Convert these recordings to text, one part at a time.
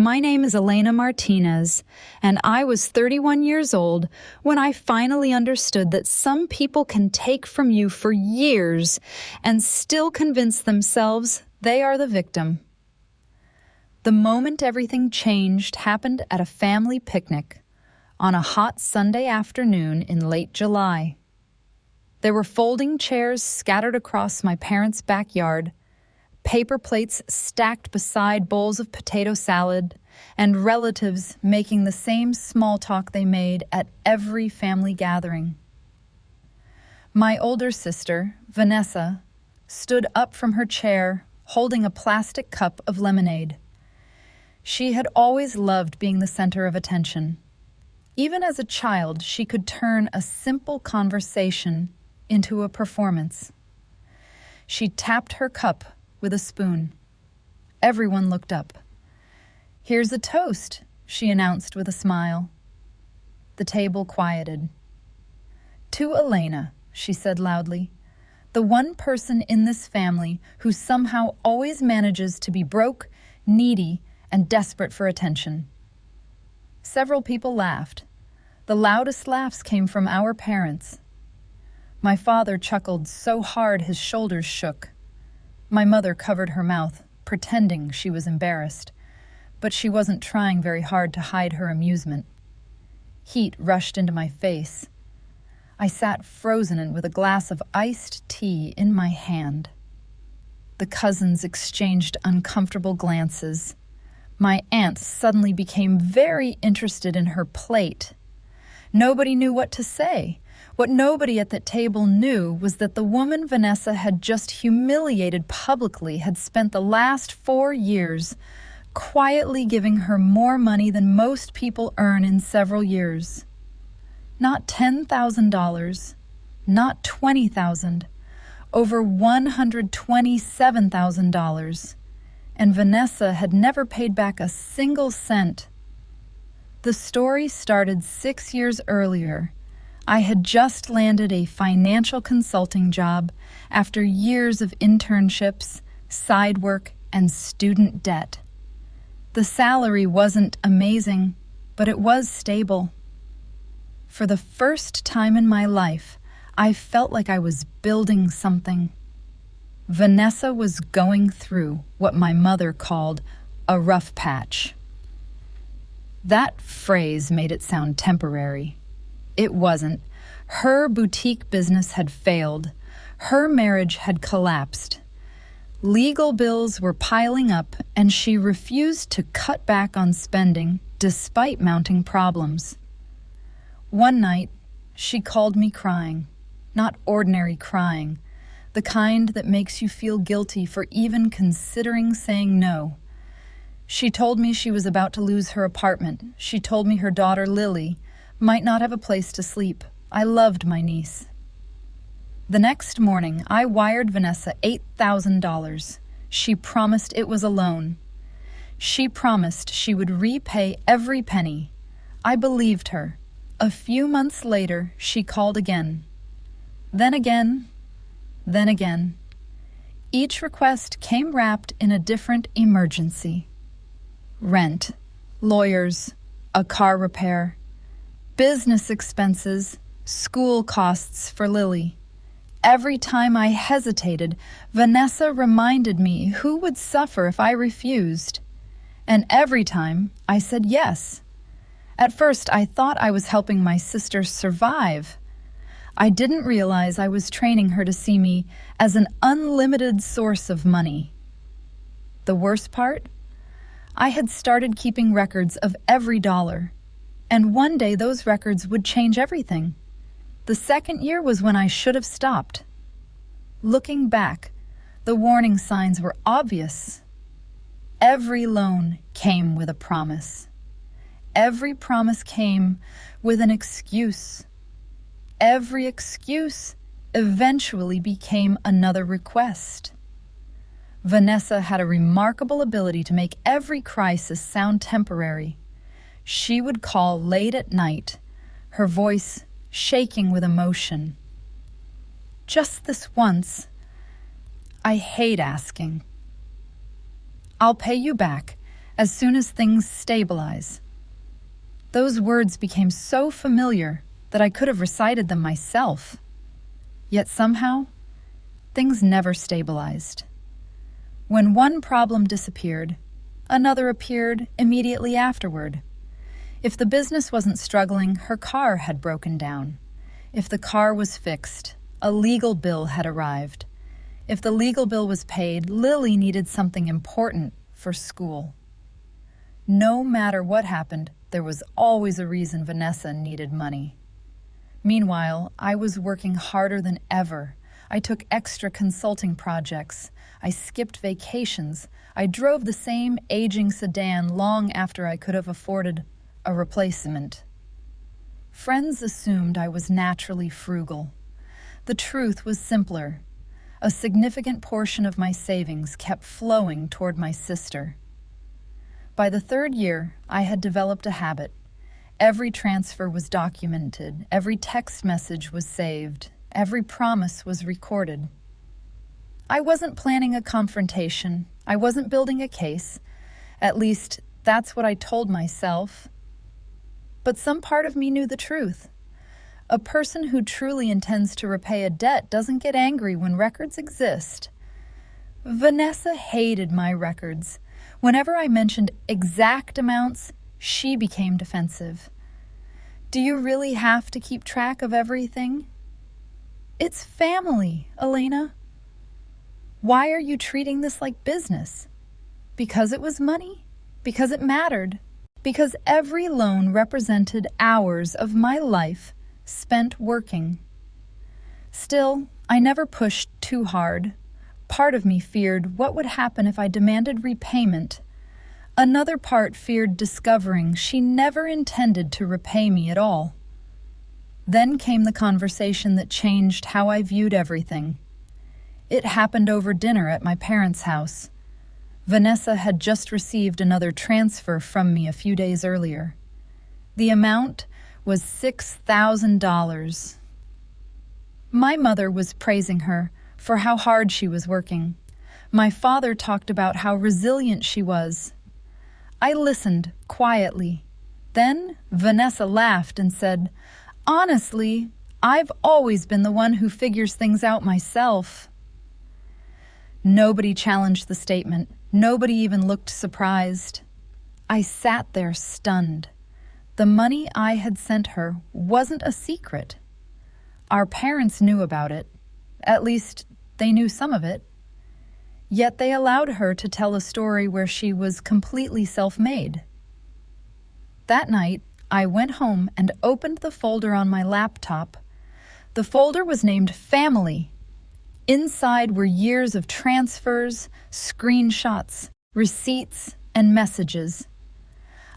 My name is Elena Martinez, and I was 31 years old when I finally understood that some people can take from you for years and still convince themselves they are the victim. The moment everything changed happened at a family picnic on a hot Sunday afternoon in late July. There were folding chairs scattered across my parents' backyard, paper plates stacked beside bowls of potato salad, and relatives making the same small talk they made at every family gathering. My older sister, Vanessa, stood up from her chair, holding a plastic cup of lemonade. She had always loved being the center of attention. Even as a child, she could turn a simple conversation into a performance. She tapped her cup with a spoon. Everyone looked up. "Here's a toast," she announced with a smile. The table quieted. "To Elena," she said loudly, "the one person in this family who somehow always manages to be broke, needy, and desperate for attention." Several people laughed. The loudest laughs came from our parents. My father chuckled so hard his shoulders shook. My mother covered her mouth, pretending she was embarrassed, but she wasn't trying very hard to hide her amusement. Heat rushed into my face. I sat frozen and with a glass of iced tea in my hand. The cousins exchanged uncomfortable glances. My aunt suddenly became very interested in her plate. Nobody knew what to say. What nobody at that table knew was that the woman Vanessa had just humiliated publicly had spent the last 4 years quietly giving her more money than most people earn in several years. Not $10,000, not $20,000, over $127,000, and Vanessa had never paid back a single cent. The story started 6 years earlier. I had just landed a financial consulting job after years of internships, side work, and student debt. The salary wasn't amazing, but it was stable. For the first time in my life, I felt like I was building something. Vanessa was going through what my mother called a rough patch. That phrase made it sound temporary. It wasn't. Her boutique business had failed. Her marriage had collapsed. Legal bills were piling up, and she refused to cut back on spending despite mounting problems. One night, she called me crying. Not ordinary crying, the kind that makes you feel guilty for even considering saying no. She told me she was about to lose her apartment. She told me her daughter, Lily, might not have a place to sleep. I loved my niece. The next morning, I wired Vanessa $8,000. She promised it was a loan. She promised she would repay every penny. I believed her. A few months later, she called again. Then again. Then again. Each request came wrapped in a different emergency. Rent, lawyers, a car repair, business expenses, school costs for Lily. Every time I hesitated, Vanessa reminded me who would suffer if I refused. And every time I said yes. At first, I thought I was helping my sister survive. I didn't realize I was training her to see me as an unlimited source of money. The worst part? I had started keeping records of every dollar. And one day those records would change everything. The second year was when I should have stopped. Looking back, the warning signs were obvious. Every loan came with a promise. Every promise came with an excuse. Every excuse eventually became another request. Vanessa had a remarkable ability to make every crisis sound temporary. She would call late at night, her voice shaking with emotion. Just this once, I hate asking. "I'll pay you back as soon as things stabilize. Those words became so familiar that I could have recited them myself. Yet somehow, things never stabilized. When one problem disappeared, another appeared immediately afterward. If the business wasn't struggling, her car had broken down. If the car was fixed, a legal bill had arrived. If the legal bill was paid, Lily needed something important for school. No matter what happened, there was always a reason Vanessa needed money. Meanwhile, I was working harder than ever. I took extra consulting projects. I skipped vacations. I drove the same aging sedan long after I could have afforded a replacement. Friends assumed I was naturally frugal. The truth was simpler. A significant portion of my savings kept flowing toward my sister. By the third year, I had developed a habit. Every transfer was documented, every text message was saved, every promise was recorded. I wasn't planning a confrontation. I wasn't building a case. At least, that's what I told myself. But some part of me knew the truth. A person who truly intends to repay a debt doesn't get angry when records exist. Vanessa hated my records. Whenever I mentioned exact amounts, she became defensive. Do you really have to keep track of everything? It's family, Elena. Why are you treating this like business? Because it was money? Because it mattered? Because every loan represented hours of my life spent working. Still, I never pushed too hard. Part of me feared what would happen if I demanded repayment. Another part feared discovering she never intended to repay me at all. Then came the conversation that changed how I viewed everything. It happened over dinner at my parents' house. Vanessa had just received another transfer from me a few days earlier. The amount was $6,000. My mother was praising her for how hard she was working. My father talked about how resilient she was. I listened quietly. Then Vanessa laughed and said, "Honestly, I've always been the one who figures things out myself." Nobody challenged the statement. Nobody even looked surprised. I sat there stunned. The money I had sent her wasn't a secret. Our parents knew about it. At least, they knew some of it. Yet they allowed her to tell a story where she was completely self-made. That night, I went home and opened the folder on my laptop. The folder was named Family. Inside were years of transfers, screenshots, receipts, and messages.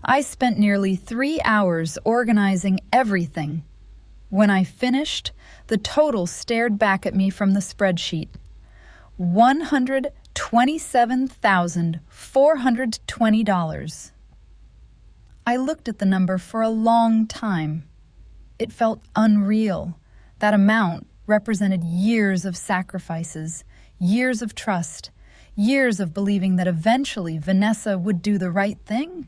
I spent nearly 3 hours organizing everything. When I finished, the total stared back at me from the spreadsheet. $127,420. I looked at the number for a long time. It felt unreal. That amount represented years of sacrifices, years of trust, years of believing that eventually Vanessa would do the right thing.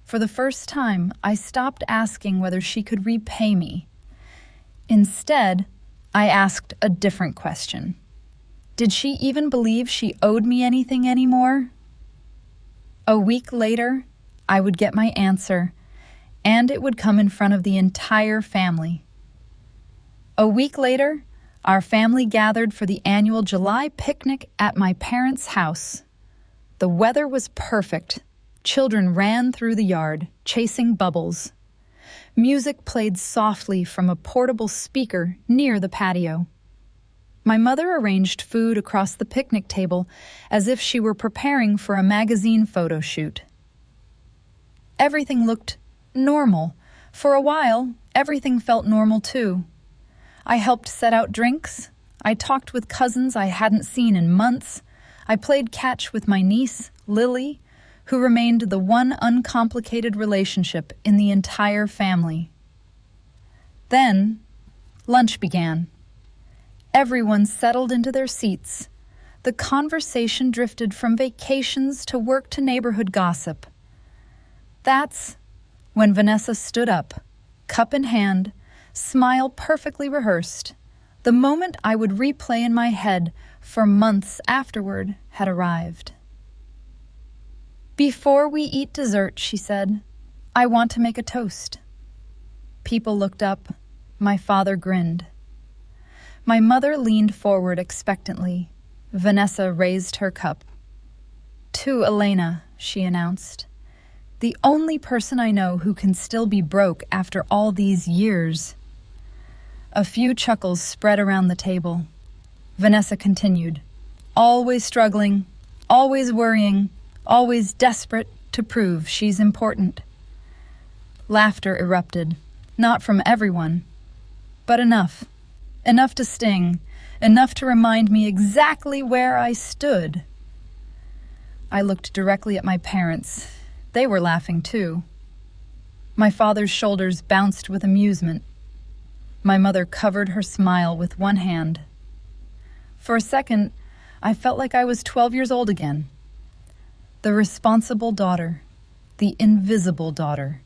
For the first time, I stopped asking whether she could repay me. Instead, I asked a different question. Did she even believe she owed me anything anymore? A week later, I would get my answer, and it would come in front of the entire family. A week later, our family gathered for the annual July picnic at my parents' house. The weather was perfect. Children ran through the yard, chasing bubbles. Music played softly from a portable speaker near the patio. My mother arranged food across the picnic table as if she were preparing for a magazine photo shoot. Everything looked normal. For a while, everything felt normal too. I helped set out drinks. I talked with cousins I hadn't seen in months. I played catch with my niece, Lily, who remained the one uncomplicated relationship in the entire family. Then, lunch began. Everyone settled into their seats. The conversation drifted from vacations to work to neighborhood gossip. That's when Vanessa stood up, cup in hand, smile perfectly rehearsed. The moment I would replay in my head for months afterward had arrived. "Before we eat dessert," she said, "I want to make a toast." People looked up. My father grinned. My mother leaned forward expectantly. Vanessa raised her cup. "To Elena," she announced. "The only person I know who can still be broke after all these years." A few chuckles spread around the table. Vanessa continued, "Always struggling, always worrying, always desperate to prove she's important." Laughter erupted, not from everyone, but enough. Enough to sting, enough to remind me exactly where I stood. I looked directly at my parents. They were laughing too. My father's shoulders bounced with amusement. My mother covered her smile with one hand. For a second, I felt like I was 12 years old again. The responsible daughter, the invisible daughter,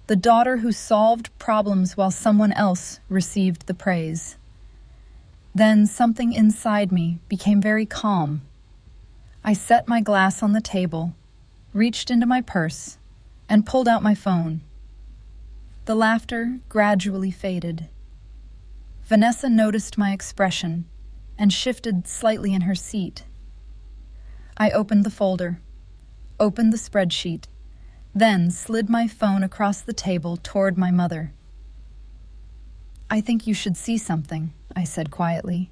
the daughter who solved problems while someone else received the praise. Then something inside me became very calm. I set my glass on the table, reached into my purse, and pulled out my phone. The laughter gradually faded. Vanessa noticed my expression and shifted slightly in her seat. I opened the folder, opened the spreadsheet, then slid my phone across the table toward my mother. "I think you should see something," I said quietly.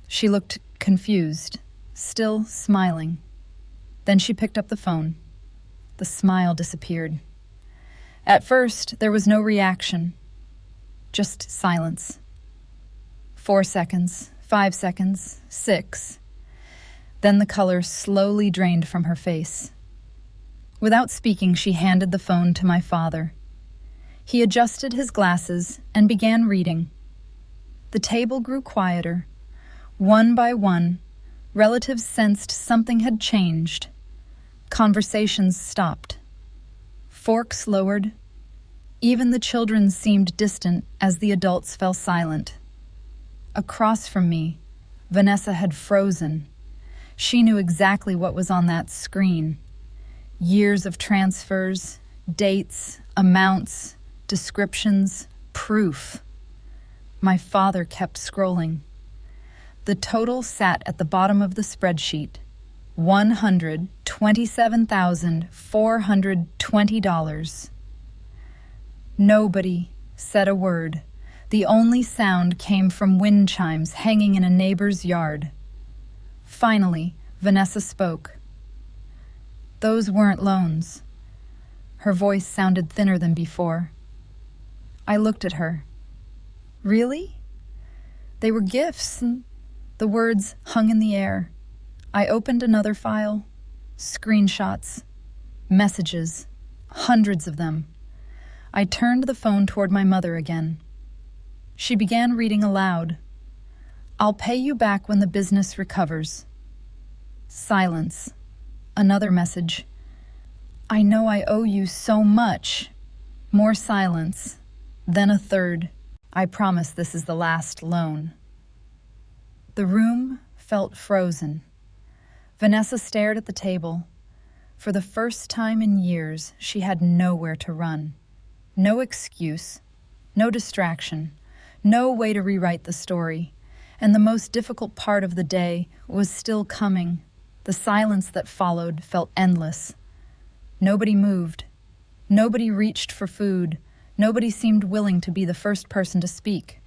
She looked confused, still smiling. Then she picked up the phone. The smile disappeared. At first, there was no reaction, just silence. 4 seconds, 5 seconds, 6. Then the color slowly drained from her face. Without speaking, she handed the phone to my father. He adjusted his glasses and began reading. The table grew quieter. One by one, relatives sensed something had changed. Conversations stopped. Forks lowered. Even the children seemed distant as the adults fell silent. Across from me, Vanessa had frozen. She knew exactly what was on that screen. Years of transfers, dates, amounts, descriptions, proof. My father kept scrolling. The total sat at the bottom of the spreadsheet, $127,420. Nobody said a word. The only sound came from wind chimes hanging in a neighbor's yard. Finally, Vanessa spoke. "Those weren't loans." Her voice sounded thinner than before. I looked at her. "Really?" "They were gifts." The words hung in the air. I opened another file. Screenshots. Messages. Hundreds of them. I turned the phone toward my mother again. She began reading aloud. "I'll pay you back when the business recovers." Silence. Another message. "I know I owe you so much." More silence. Then a third. "I promise this is the last loan." The room felt frozen. Vanessa stared at the table. For the first time in years, she had nowhere to run. No excuse, no distraction, no way to rewrite the story. And the most difficult part of the day was still coming. The silence that followed felt endless. Nobody moved. Nobody reached for food. Nobody seemed willing to be the first person to speak.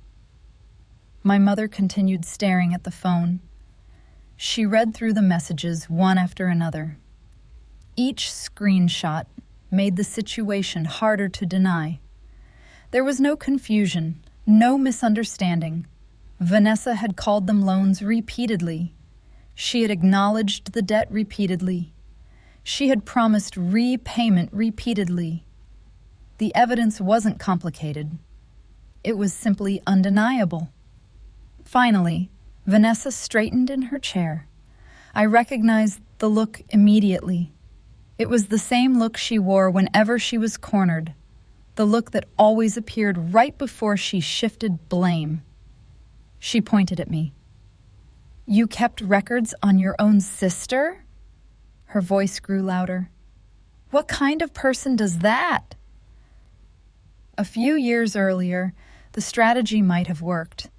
My mother continued staring at the phone. She read through the messages one after another. Each screenshot made the situation harder to deny. There was no confusion, no misunderstanding. Vanessa had called them loans repeatedly. She had acknowledged the debt repeatedly. She had promised repayment repeatedly. The evidence wasn't complicated. It was simply undeniable. Finally, Vanessa straightened in her chair. I recognized the look immediately. It was the same look she wore whenever she was cornered, the look that always appeared right before she shifted blame. She pointed at me. "You kept records on your own sister?" Her voice grew louder. "What kind of person does that?" A few years earlier, the strategy might have worked.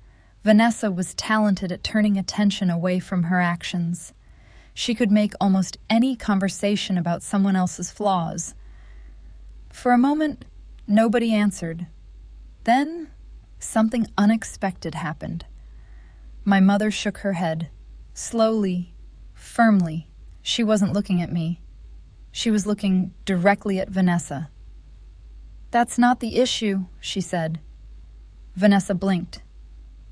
Vanessa was talented at turning attention away from her actions. She could make almost any conversation about someone else's flaws. For a moment, nobody answered. Then, something unexpected happened. My mother shook her head, slowly, firmly. She wasn't looking at me. She was looking directly at Vanessa. "That's not the issue," she said. Vanessa blinked.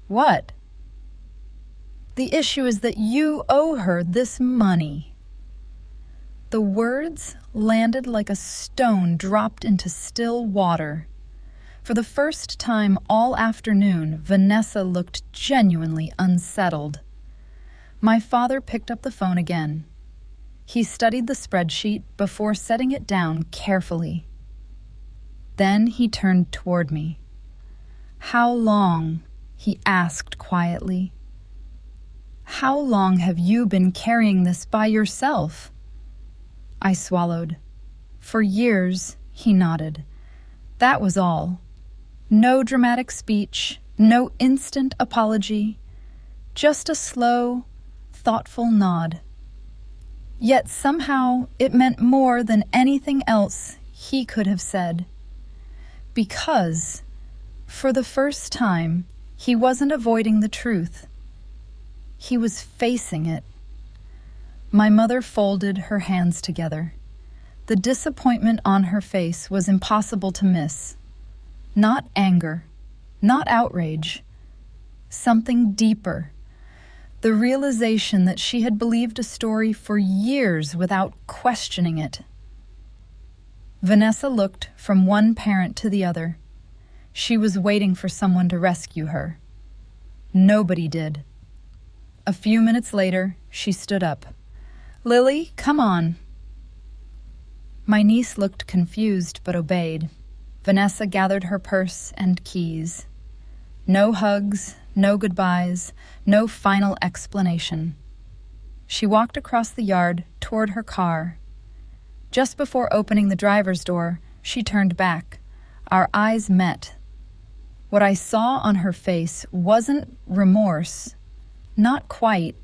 "What?" "The issue is that you owe her this money." The words landed like a stone dropped into still water. For the first time all afternoon, Vanessa looked genuinely unsettled. My father picked up the phone again. He studied the spreadsheet before setting it down carefully. Then he turned toward me. "How long?" he asked quietly. "How long have you been carrying this by yourself?" I swallowed. "For years," he nodded. That was all. No dramatic speech, no instant apology, just a slow, thoughtful nod. Yet somehow it meant more than anything else he could have said. Because, for the first time, he wasn't avoiding the truth. He was facing it. My mother folded her hands together. The disappointment on her face was impossible to miss. Not anger, not outrage. Something deeper. The realization that she had believed a story for years without questioning it. Vanessa looked from one parent to the other. She was waiting for someone to rescue her. Nobody did. A few minutes later, she stood up. "Lily, come on." My niece looked confused but obeyed. Vanessa gathered her purse and keys. No hugs, no goodbyes, no final explanation. She walked across the yard toward her car. Just before opening the driver's door, she turned back. Our eyes met. What I saw on her face wasn't remorse, not quite.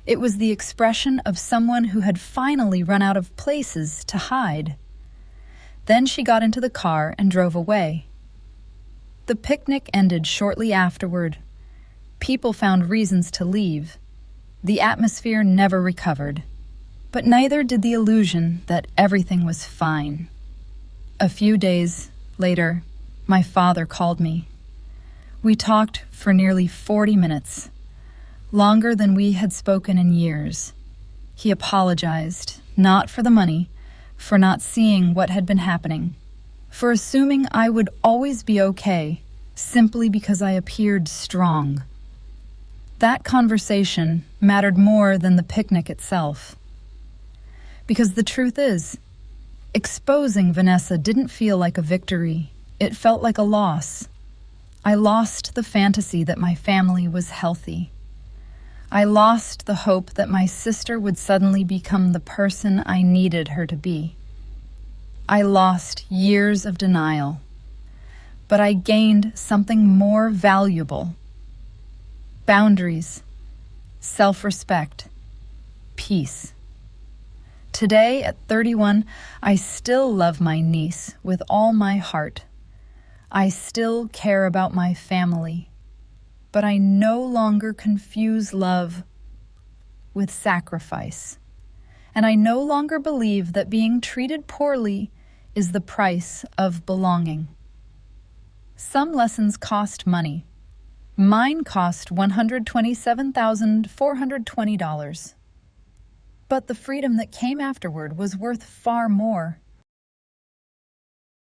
It was the expression of someone who had finally run out of places to hide. Then she got into the car and drove away. The picnic ended shortly afterward. People found reasons to leave. The atmosphere never recovered. But neither did the illusion that everything was fine. A few days later, my father called me. We talked for nearly 40 minutes, longer than we had spoken in years. He apologized, not for the money, for not seeing what had been happening, for assuming I would always be okay, simply because I appeared strong. That conversation mattered more than the picnic itself. Because the truth is, exposing Vanessa didn't feel like a victory. It felt like a loss. I lost the fantasy that my family was healthy. I lost the hope that my sister would suddenly become the person I needed her to be. I lost years of denial. But I gained something more valuable. Boundaries, self-respect, peace. Today, at 31, I still love my niece with all my heart. I still care about my family. But I no longer confuse love with sacrifice. And I no longer believe that being treated poorly is the price of belonging. Some lessons cost money. Mine cost $127,420. But the freedom that came afterward was worth far more.